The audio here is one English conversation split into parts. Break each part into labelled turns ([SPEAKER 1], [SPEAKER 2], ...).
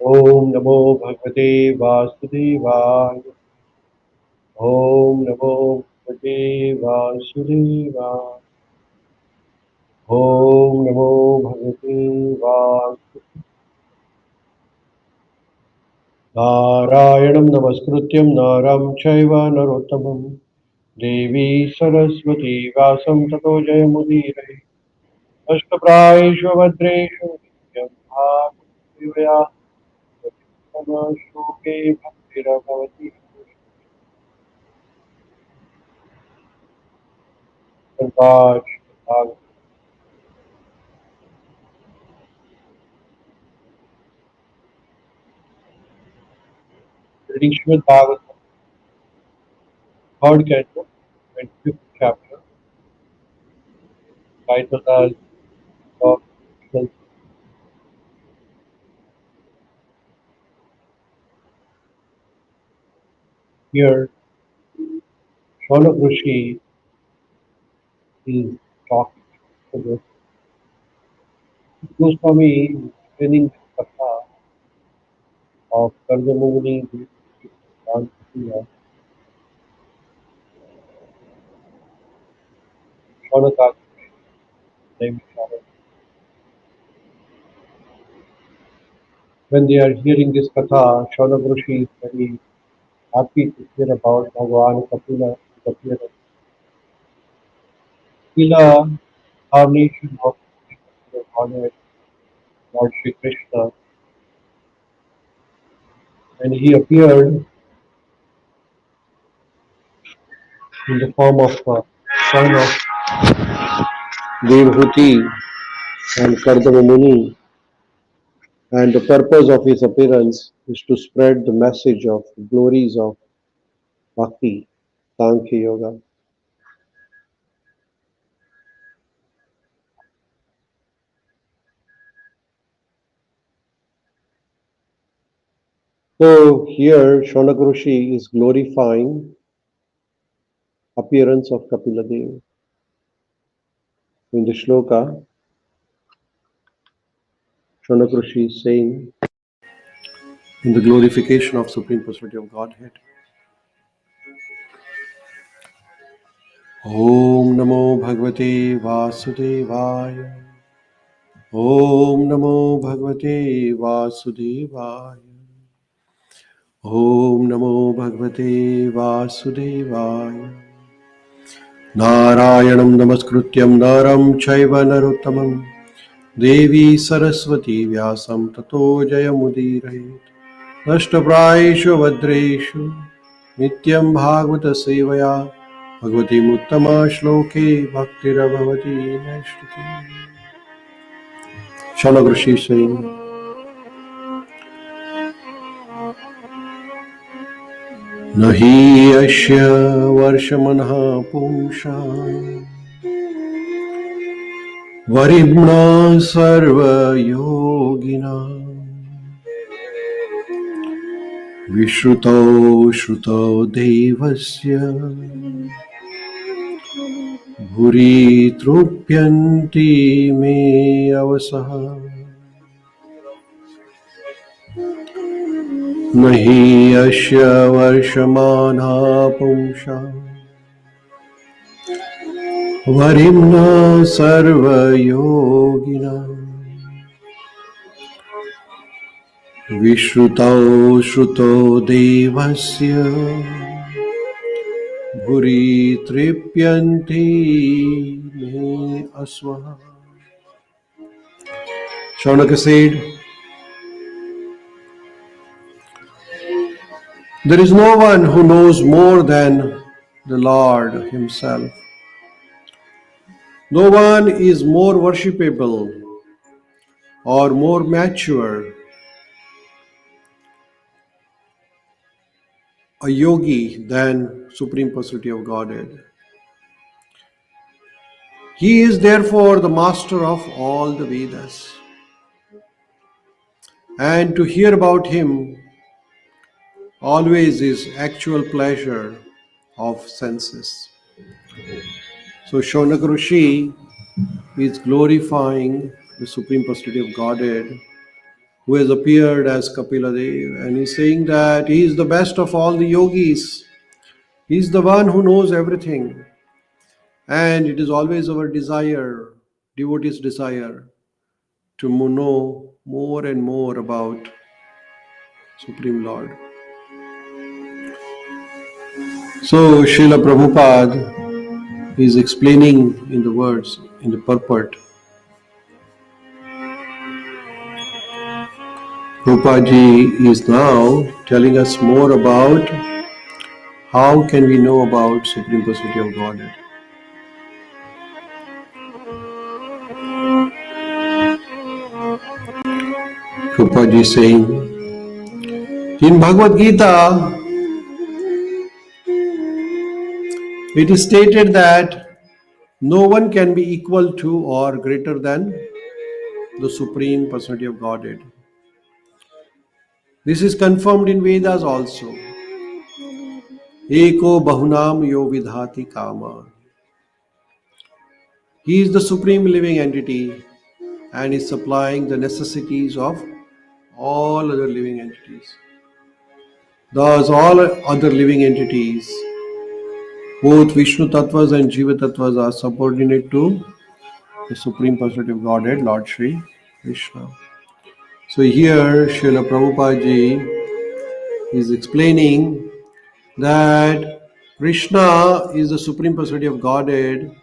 [SPEAKER 1] Om Namo Bhagavate Vasudevaya. Om Namo Bhagavate Vasudevaya. Om Namo Bhagavate Vasudevaya. Narayanam Namaskrutyam Naram Chaiva Narottamam Devi Saraswati Vyasam Tato Jayamudire Ashtaprayeshu Vajreshu Nityam Bhagavate Shloke Bhaktiravati Prakash Bhagavad reading Śrīmad-Bhāgavatam, third canto, 25th chapter, titled as Devotional. Here, Shaunak Rishi is talking to the Goswami explaining the katha of Kardamuni, Shaunaka, name Shaunak. When they are hearing this katha, Shaunak Rishi is very happy to hear about Bhagavan Kapila, the Kapila incarnation of the Godhead, Lord Shri Krishna, and he appeared in the form of a son of Devhuti and Kardama Muni, and the purpose of his appearance is to spread the message of glories of Bhakti, Sankhya Yoga. So here Shaunak Rishi is glorifying appearance of Kapila Dev. In the shloka, Shaunak Rishi is saying, in the glorification of Supreme Personality of Godhead, Om Namo Bhagavate Vasudevaya. Om Namo Bhagavate Vasudevaya. Om Namo Bhagavate Vasudevaya. Narayanam Namaskrutyam Naram Chaiva Narottamam Devi Saraswati Vyasam Tato Jayamudire Ashtaprayeshu Vajreshu Nityam Bhagavata Sevaya Bhagavati Muttama Shloke Bhaktiravati Naishtuti. Shaunak Rishi saying, Nahi asya varṣmaṇaḥ puṁsāṁvarimṇaḥ sarva-yogināmviśrutau śruta-devasyabhūri tṛpyaṇti me avasaha. Nahi asya varṣmaṇaḥ puṁsāṁvarimṇaḥ sarva-yogināmviśrutau śruta-devasyabhūri tṛpyaṇti me asvaha. Shaunaka said, there is no one who knows more than the Lord Himself. No one is more worshipable or more mature, a yogi, than Supreme Personality of Godhead. He is therefore the master of all the Vedas. And to hear about Him always is actual pleasure of senses. So Shaunak Rishi is glorifying the Supreme Personality of Godhead who has appeared as Kapila Dev, and he's saying that he is the best of all the yogis. He's the one who knows everything. And it is always our desire, devotees' desire, to know more and more about Supreme Lord. So Srila Prabhupada is explaining in the words, in the purport. Prabhupada ji is now telling us more about how can we know about Supreme Personality of Godhead. Prabhupada ji is saying, in Bhagavad Gita, it is stated that no one can be equal to or greater than the Supreme Personality of Godhead. This is confirmed in Vedas also. Eko bahunam yo vidhati kama. He is the supreme living entity and is supplying the necessities of all other living entities. Thus, all other living entities, both Vishnu Tattvas and Jiva Tattvas, are subordinate to the Supreme Personality of Godhead, Lord Shri Krishna. So here, Srila Prabhupada ji is explaining that Krishna is the Supreme Personality of Godhead,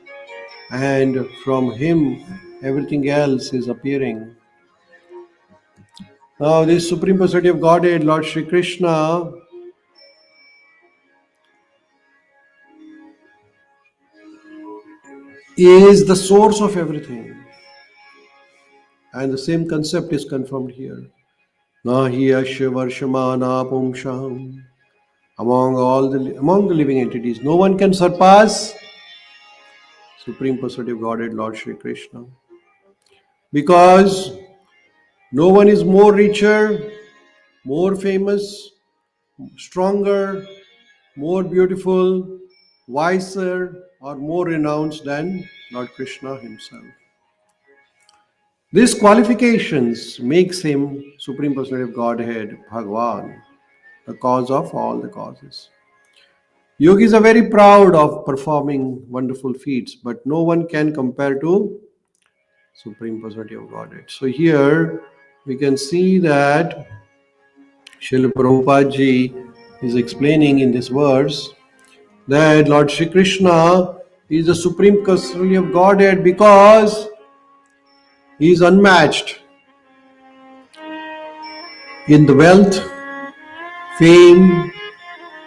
[SPEAKER 1] and from him everything else is appearing. Now, this Supreme Personality of Godhead, Lord Shri Krishna, is the source of everything. And the same concept is confirmed here. Nahi asya varṣmaṇaḥ puṁsāṁvarimṇaḥ. Among the living entities, no one can surpass Supreme Personality of Godhead, Lord Shri Krishna. Because no one is more richer, more famous, stronger, more beautiful, wiser, or more renounced than Lord Krishna himself. These qualifications makes him Supreme Personality of Godhead, Bhagavan, the cause of all the causes. Yogis are very proud of performing wonderful feats, but no one can compare to Supreme Personality of Godhead. So here we can see that Srila Prabhupada ji is explaining in this verse that Lord Shri Krishna is the Supreme Personality of Godhead because he is unmatched in the wealth, fame,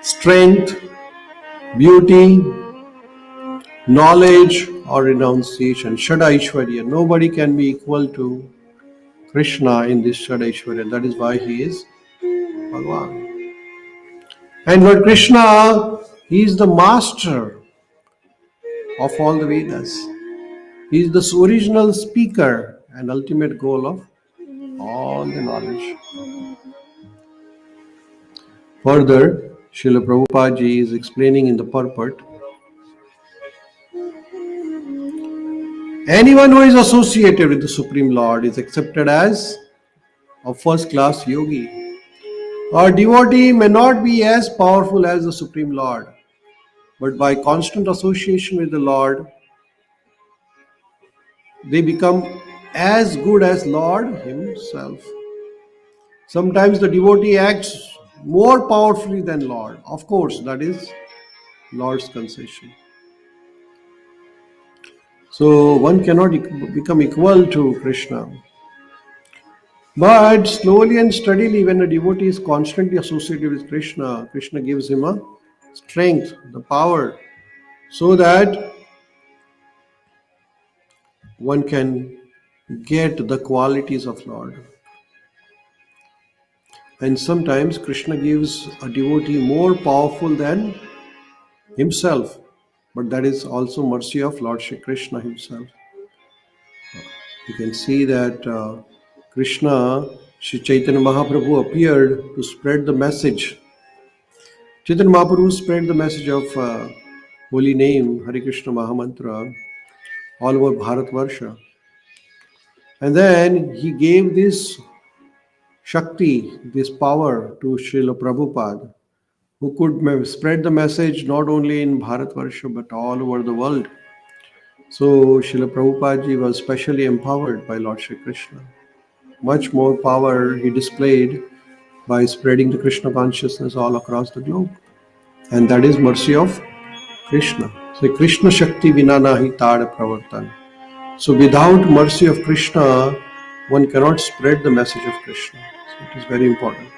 [SPEAKER 1] strength, beauty, knowledge, or renunciation. Shadaishwarya. Nobody can be equal to Krishna in this Shadaishwarya. That is why he is Bhagavan. And Lord Krishna, he is the master of all the Vedas. He is the original speaker and ultimate goal of all the knowledge. Further, Srila Prabhupada ji is explaining in the purport, anyone who is associated with the Supreme Lord is accepted as a first-class yogi. Our devotee may not be as powerful as the Supreme Lord, but by constant association with the Lord, they become as good as Lord himself. Sometimes the devotee acts more powerfully than Lord. Of course, that is Lord's concession. So one cannot become equal to Krishna. But slowly and steadily, when a devotee is constantly associated with Krishna, Krishna gives him a strength, the power, so that one can get the qualities of Lord. And sometimes Krishna gives a devotee more powerful than himself, but that is also mercy of Lord Shri Krishna himself. You can see that Krishna, Shri Chaitanya Mahaprabhu appeared to spread the message. Chaitanya Mahaprabhu spread the message of holy name, Hare Krishna Mahamantra, all over Bharatvarsha. And then he gave this Shakti, this power to Srila Prabhupada, who could spread the message not only in Bharatvarsha but all over the world. So Srila Prabhupada ji was specially empowered by Lord Shri Krishna. Much more power he displayed by spreading the Krishna consciousness all across the globe. And that is mercy of Krishna. So Krishna Shakti vina nahi tad pravartan. So without mercy of Krishna, one cannot spread the message of Krishna. So it is very important.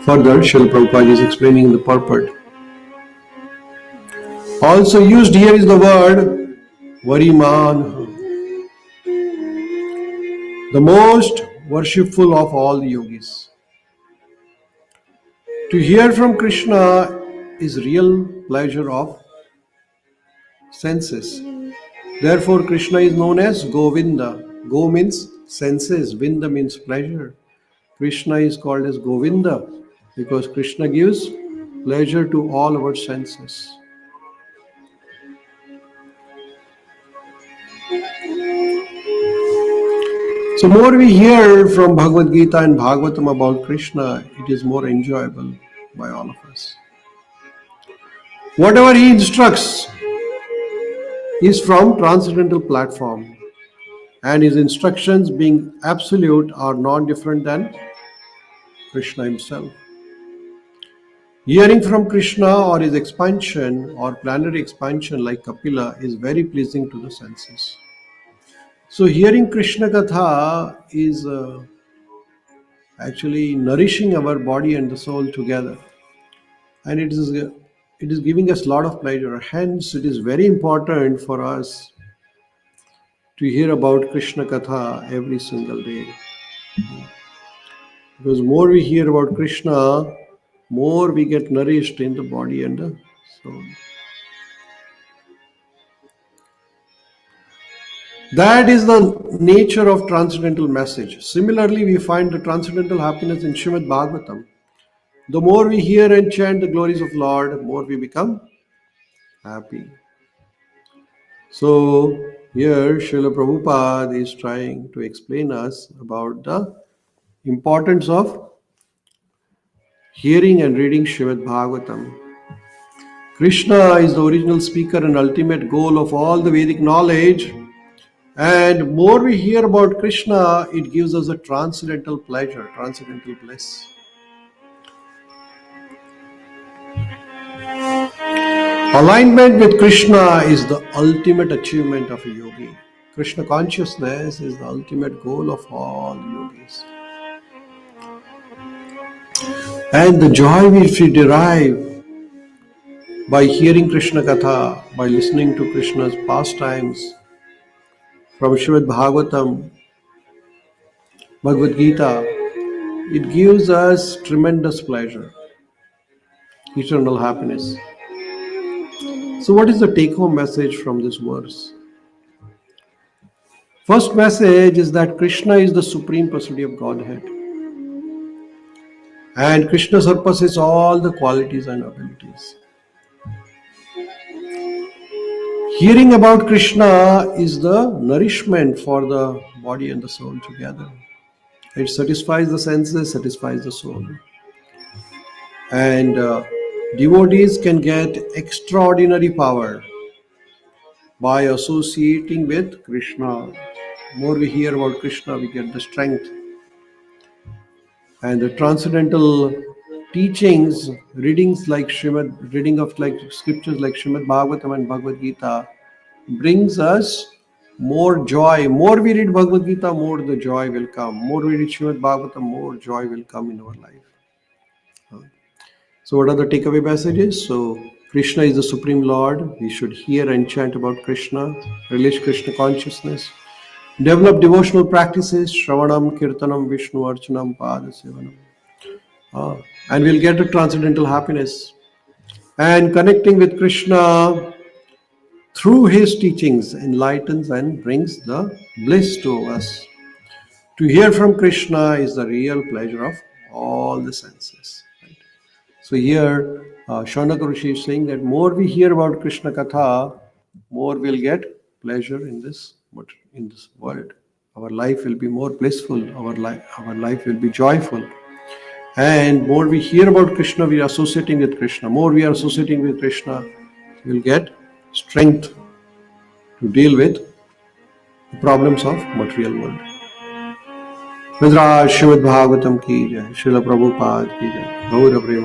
[SPEAKER 1] Further, Srila Prabhupada is explaining the purport. Also used here is the word varṣmaṇaḥ, the most worshipful of all the yogis. To hear from Krishna is real pleasure of senses. Therefore, Krishna is known as Govinda. Go means senses, Vinda means pleasure. Krishna is called as Govinda because Krishna gives pleasure to all our senses. So more we hear from Bhagavad Gita and Bhagavatam about Krishna, it is more enjoyable by all of us. Whatever he instructs is from transcendental platform, and his instructions being absolute are not different than Krishna himself. Hearing from Krishna or his expansion or planetary expansion like Kapila is very pleasing to the senses. So hearing Krishna Katha is actually nourishing our body and the soul together, and it is giving us a lot of pleasure. Hence it is very important for us to hear about Krishna Katha every single day, because more we hear about Krishna, more we get nourished in the body and the soul. That is the nature of transcendental message. Similarly, we find the transcendental happiness in Śrīmad-Bhāgavatam. The more we hear and chant the glories of Lord, the more we become happy. So here Srila Prabhupada is trying to explain us about the importance of hearing and reading Śrīmad-Bhāgavatam. Krishna is the original speaker and ultimate goal of all the Vedic knowledge. And more we hear about Krishna, it gives us a transcendental pleasure, transcendental bliss. Alignment with Krishna is the ultimate achievement of a yogi. Krishna consciousness is the ultimate goal of all yogis. And the joy which we derive by hearing Krishna Katha, by listening to Krishna's pastimes, from Śrīmad-Bhāgavatam, Bhagavad Gita, it gives us tremendous pleasure, eternal happiness. So what is the take-home message from this verse? First message is that Krishna is the supreme personality of Godhead. And Krishna surpasses all the qualities and abilities. Hearing about Krishna is the nourishment for the body and the soul together. It satisfies the senses, satisfies the soul. And devotees can get extraordinary power by associating with Krishna. More we hear about Krishna, we get the strength. And the transcendental teachings, reading of scriptures like Śrīmad-Bhāgavatam and Bhagavad Gita brings us more joy. More we read Bhagavad Gita, more the joy will come. More we read Śrīmad-Bhāgavatam, more joy will come in our life. So what are the takeaway messages? So Krishna is the Supreme Lord. We should hear and chant about Krishna, release Krishna consciousness. Develop devotional practices, Shravanam, Kirtanam, Vishnu, Archanam, Padasevanam. And we'll get a transcendental happiness. And connecting with Krishna through his teachings enlightens and brings the bliss to us. To hear from Krishna is the real pleasure of all the senses. Right? So here, Shaunaka Rishi is saying that more we hear about Krishna Katha, more we'll get pleasure in this world. our life will be more blissful, our life will be joyful. And more we hear about Krishna, we are associating with Krishna. More we are associating with Krishna, we will get strength to deal with the problems of material world. Vidra Śrīmad-Bhāgavatam ki jai, Srila Prabhupada ki jai, Gaura Prema.